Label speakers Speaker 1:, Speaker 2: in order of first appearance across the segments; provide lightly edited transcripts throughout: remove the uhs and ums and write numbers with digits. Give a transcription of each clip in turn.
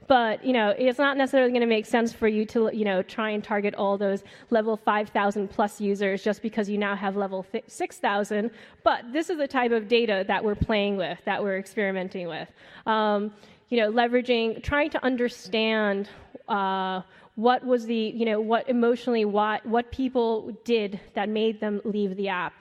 Speaker 1: But, it's not necessarily going to make sense for you to, try and target all those level 5,000 plus users just because you now have level 6,000. But this is the type of data that we're playing with, that we're experimenting with. Leveraging, trying to understand what was the, what emotionally, what people did that made them leave the app.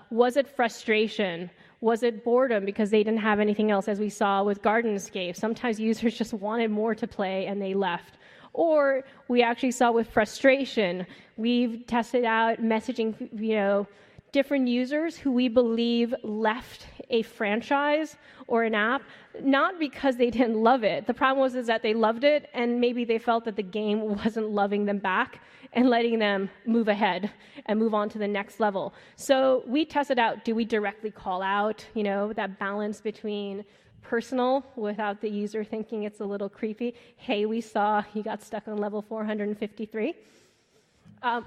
Speaker 1: Was it frustration? Was it boredom because they didn't have anything else, as we saw with Gardenscape? Sometimes users just wanted more to play and they left. Or we actually saw with frustration, we've tested out messaging, different users who we believe left a franchise or an app, not because they didn't love it. The problem was that they loved it and maybe they felt that the game wasn't loving them back and letting them move ahead and move on to the next level. So we tested out, do we directly call out, that balance between personal without the user thinking it's a little creepy? Hey, we saw you got stuck on level 453.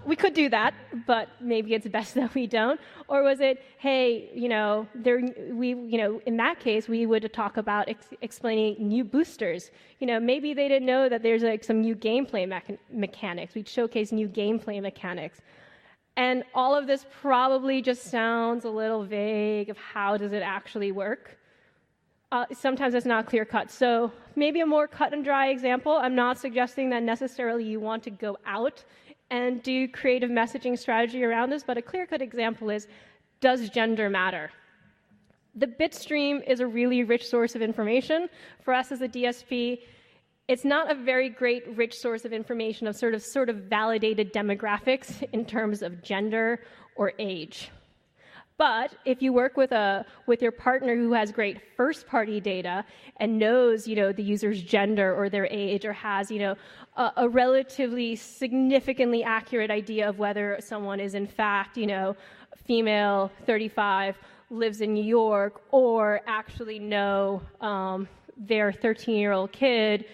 Speaker 1: We could do that, but maybe it's best that we don't. Or was it, hey, in that case, we would talk about explaining new boosters. Maybe they didn't know that there's some new gameplay mechanics. We'd showcase new gameplay mechanics. And all of this probably just sounds a little vague of how does it actually work. Sometimes it's not clear cut. So maybe a more cut and dry example. I'm not suggesting that necessarily you want to go out and do creative messaging strategy around this, but a clear-cut example is, does gender matter? The bitstream is a really rich source of information. For us as a DSP, it's not a very great rich source of information of sort of validated demographics in terms of gender or age. But if you work with your partner who has great first-party data and knows, the user's gender or their age, or has, a relatively significantly accurate idea of whether someone is in fact, female, 35, lives in New York, or actually know their 13-year-old kid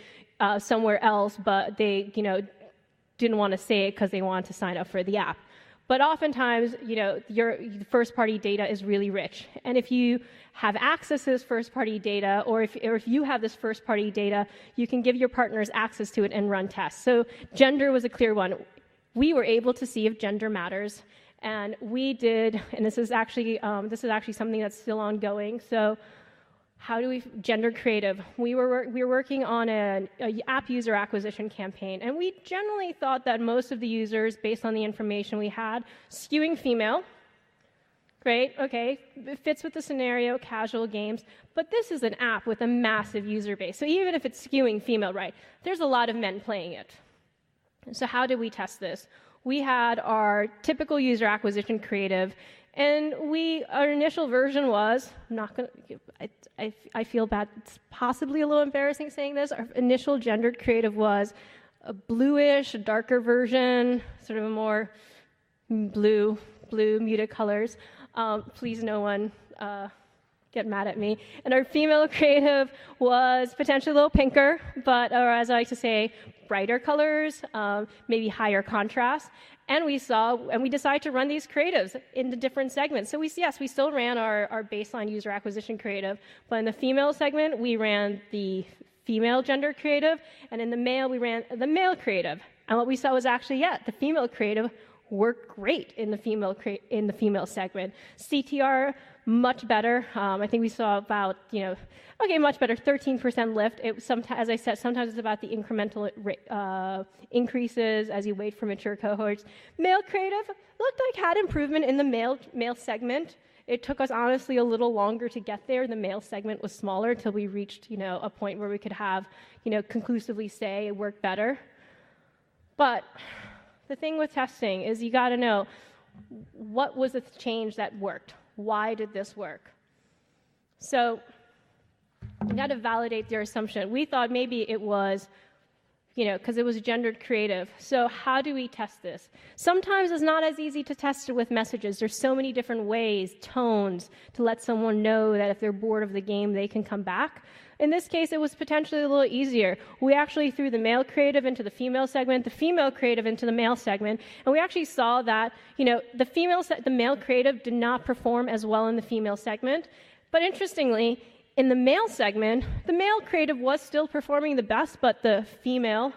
Speaker 1: somewhere else, but they, didn't want to say it because they wanted to sign up for the app. But oftentimes, your first-party data is really rich. And if you have access to this first-party data, or if you have this first-party data, you can give your partners access to it and run tests. So gender was a clear one. We were able to see if gender matters. And we did, and this is actually something that's still ongoing. So how do we gender creative? We were working on an app user acquisition campaign, and we generally thought that most of the users, based on the information we had, skewing female. Great, okay, it fits with the scenario, casual games, but this is an app with a massive user base. So even if it's skewing female, right, there's a lot of men playing it. So how did we test this? We had our typical user acquisition creative, and our initial version was, I'm not going to, I feel bad, it's possibly a little embarrassing saying this, our initial gendered creative was a bluish, a darker version, sort of a more blue muted colors. Please no one get mad at me. And our female creative was potentially a little pinker, but, or as I like to say, brighter colors, maybe higher contrast. And we decided to run these creatives into different segments. So we still ran our baseline user acquisition creative, but in the female segment, we ran the female gender creative, and in the male, we ran the male creative. And what we saw was actually, the female creative worked great in the female segment. CTR, much better. I think we saw about, much better, 13% lift. As I said, sometimes it's about the incremental increases as you wait for mature cohorts. Male creative looked like had improvement in the male segment. It took us, honestly, a little longer to get there. The male segment was smaller until we reached, a point where we could have, conclusively say it worked better. But the thing with testing is you got to know, what was the change that worked? Why did this work? So you got to validate their assumption. We thought maybe it was, because it was gendered creative. So how do we test this? Sometimes it's not as easy to test it with messages. There's so many different ways, tones, to let someone know that if they're bored of the game, they can come back. In this case, it was potentially a little easier. We actually threw the male creative into the female segment, the female creative into the male segment, and we actually saw that, the male creative did not perform as well in the female segment. But interestingly, In the male segment, the male creative was still performing the best, but the female,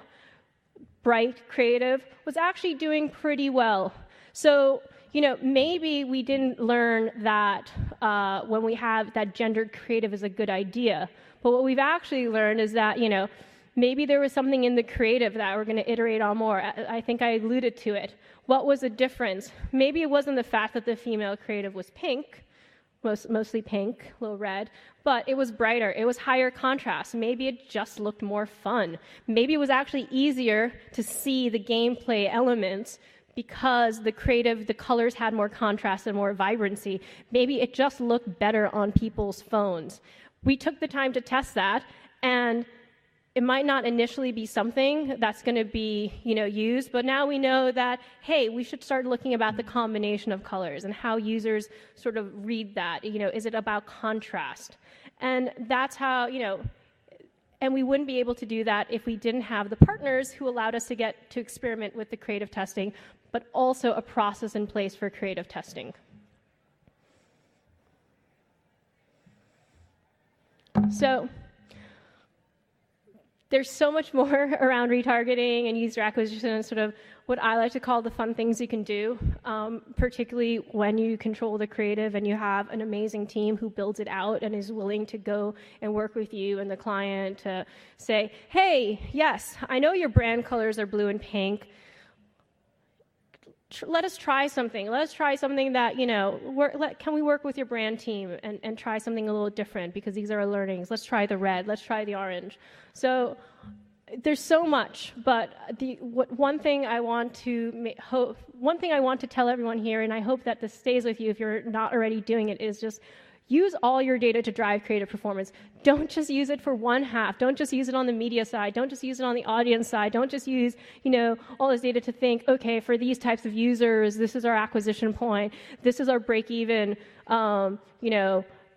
Speaker 1: bright creative, was actually doing pretty well. So, maybe we didn't learn that when we have that gendered creative is a good idea. But what we've actually learned is that, maybe there was something in the creative that we're going to iterate on more. I think I alluded to it. What was the difference? Maybe it wasn't the fact that the female creative was pink, mostly pink, a little red, but it was brighter. It was higher contrast. Maybe it just looked more fun. Maybe it was actually easier to see the gameplay elements because the colors had more contrast and more vibrancy. Maybe it just looked better on people's phones. We took the time to test that, and it might not initially be something that's going to be, used, but now we know that, hey, we should start looking about the combination of colors and how users sort of read that. Is it about contrast? And that's how, and we wouldn't be able to do that if we didn't have the partners who allowed us to get to experiment with the creative testing, but also a process in place for creative testing. So there's so much more around retargeting and user acquisition and sort of what I like to call the fun things you can do, particularly when you control the creative and you have an amazing team who builds it out and is willing to go and work with you and the client to say, hey, yes, I know your brand colors are blue and pink. Let us try something. Let us try something that, can we work with your brand team and try something a little different because these are our learnings. Let's try the red. Let's try the orange. So there's so much, but one thing I want to tell everyone here, and I hope that this stays with you if you're not already doing it, is just use all your data to drive creative performance. Don't just use it for one half. Don't just use it on the media side. Don't just use it on the audience side. Don't just use, all this data to think, okay, for these types of users, this is our acquisition point. This is our break-even,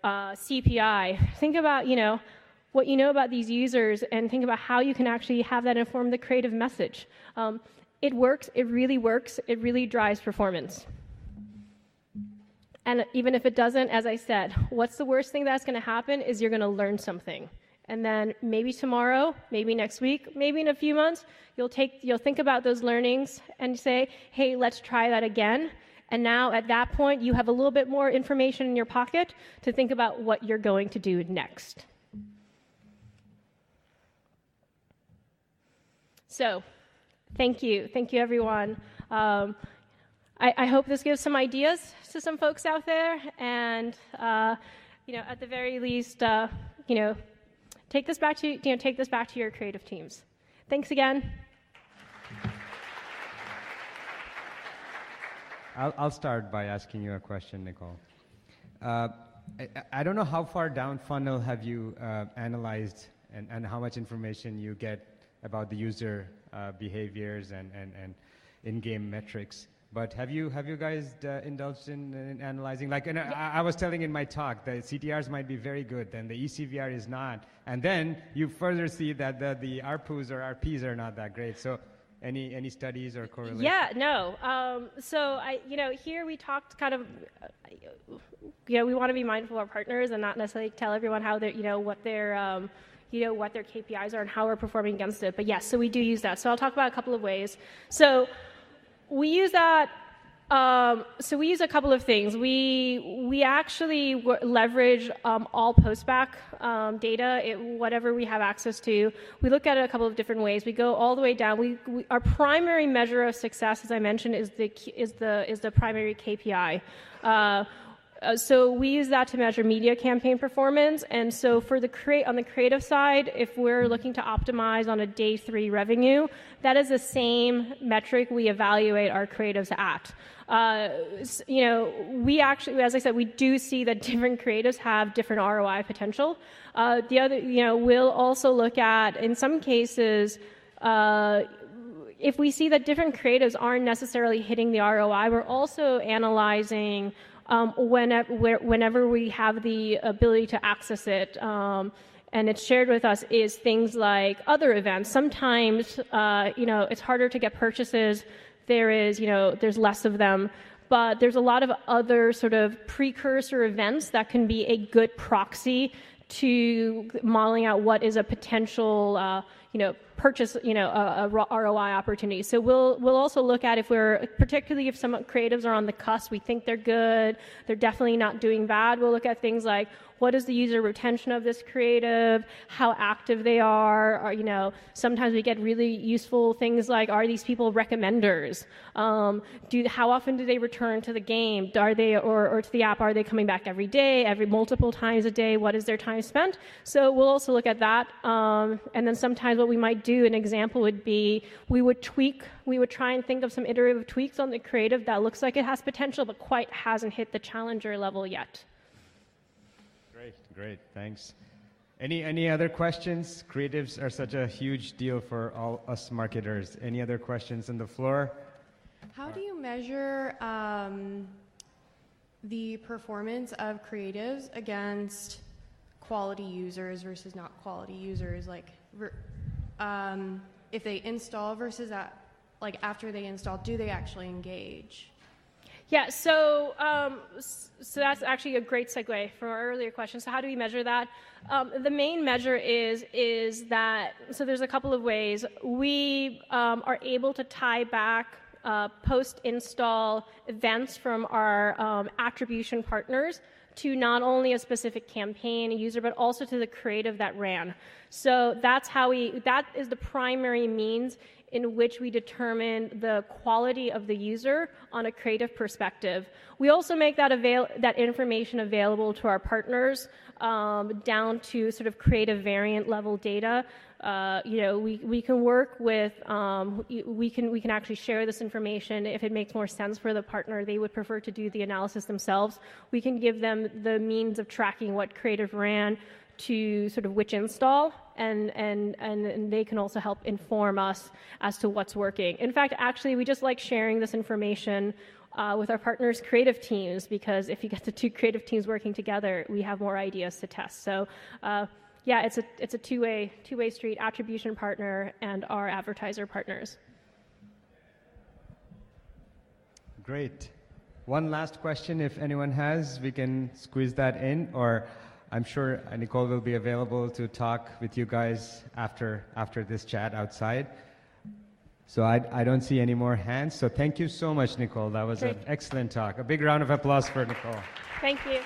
Speaker 1: CPI. Think about, what you know about these users and think about how you can actually have that inform the creative message. It works. It really works. It really drives performance. And even if it doesn't, as I said, what's the worst thing that's going to happen is you're going to learn something. And then maybe tomorrow, maybe next week, maybe in a few months, you'll think about those learnings and say, hey, let's try that again. And now at that point, you have a little bit more information in your pocket to think about what you're going to do next. So, thank you. Thank you, everyone. I hope this gives some ideas to some folks out there, and at the very least, take this back to your creative teams. Thanks again.
Speaker 2: I'll start by asking you a question, Nicole. I don't know how far down funnel have you analyzed and how much information you get about the user behaviors and in-game metrics. But have you guys indulged in analyzing? I was telling in my talk, the CTRs might be very good, then the eCVR is not, and then you further see that the ARPUs or RPs are not that great. So, any studies or correlations?
Speaker 1: Yeah, no. So here we talked kind of, we want to be mindful of our partners and not necessarily tell everyone how they're, what their KPIs are and how we're performing against it. But yes, so we do use that. So I'll talk about a couple of ways. So we use that. So we use a couple of things. We actually leverage all postback data, whatever we have access to. We look at it a couple of different ways. We go all the way down. Our primary measure of success, as I mentioned, is the primary KPI. So we use that to measure media campaign performance. And so for on the creative side, if we're looking to optimize on a day 3 revenue, that is the same metric we evaluate our creatives at. We actually, as I said, we do see that different creatives have different ROI potential. The other, we'll also look at, in some cases, if we see that different creatives aren't necessarily hitting the ROI, we're also analyzing whenever we have the ability to access it, and it's shared with us, is things like other events. Sometimes, it's harder to get purchases. There's less of them, but there's a lot of other sort of precursor events that can be a good proxy to modeling out what is a potential purchase, a ROI opportunity. So we'll also look at if particularly if some creatives are on the cusp, we think they're good, they're definitely not doing bad. We'll look at things like what is the user retention of this creative, how active they are, or, sometimes we get really useful things like, are these people recommenders? How often do they return to the game? Are they, or to the app, are they coming back every day, multiple times a day? What is their time spent? So we'll also look at that. And then sometimes what we might do, an example would be, we would try and think of some iterative tweaks on the creative that looks like it has potential, but quite hasn't hit the challenger level yet.
Speaker 2: Great, thanks. Any other questions? Creatives are such a huge deal for all us marketers. Any other questions on the floor?
Speaker 3: How do you measure the performance of creatives against quality users versus not quality users? Like, if they install versus after they install, do they actually engage?
Speaker 1: Yeah, so that's actually a great segue from our earlier question. So how do we measure that? The main measure is that, so there's a couple of ways. We are able to tie back post-install events from our attribution partners to not only a specific campaign, a user, but also to the creative that ran. So that is the primary means in which we determine the quality of the user on a creative perspective. We also make that information available to our partners down to sort of creative variant level data. We can work with, we can actually share this information if it makes more sense for the partner. They would prefer to do the analysis themselves. We can give them the means of tracking what creative ran to sort of which install, and they can also help inform us as to what's working. In fact, actually, we just like sharing this information with our partners' creative teams, because if you get the two creative teams working together, we have more ideas to test. So yeah, it's a two-way street, attribution partner and our advertiser partners.
Speaker 2: Great. One last question, if anyone has, we can squeeze that in, or I'm sure Nicole will be available to talk with you guys after this chat outside. So I don't see any more hands. So thank you so much, Nicole. That was an excellent talk. A big round of applause for Nicole.
Speaker 1: Thank you.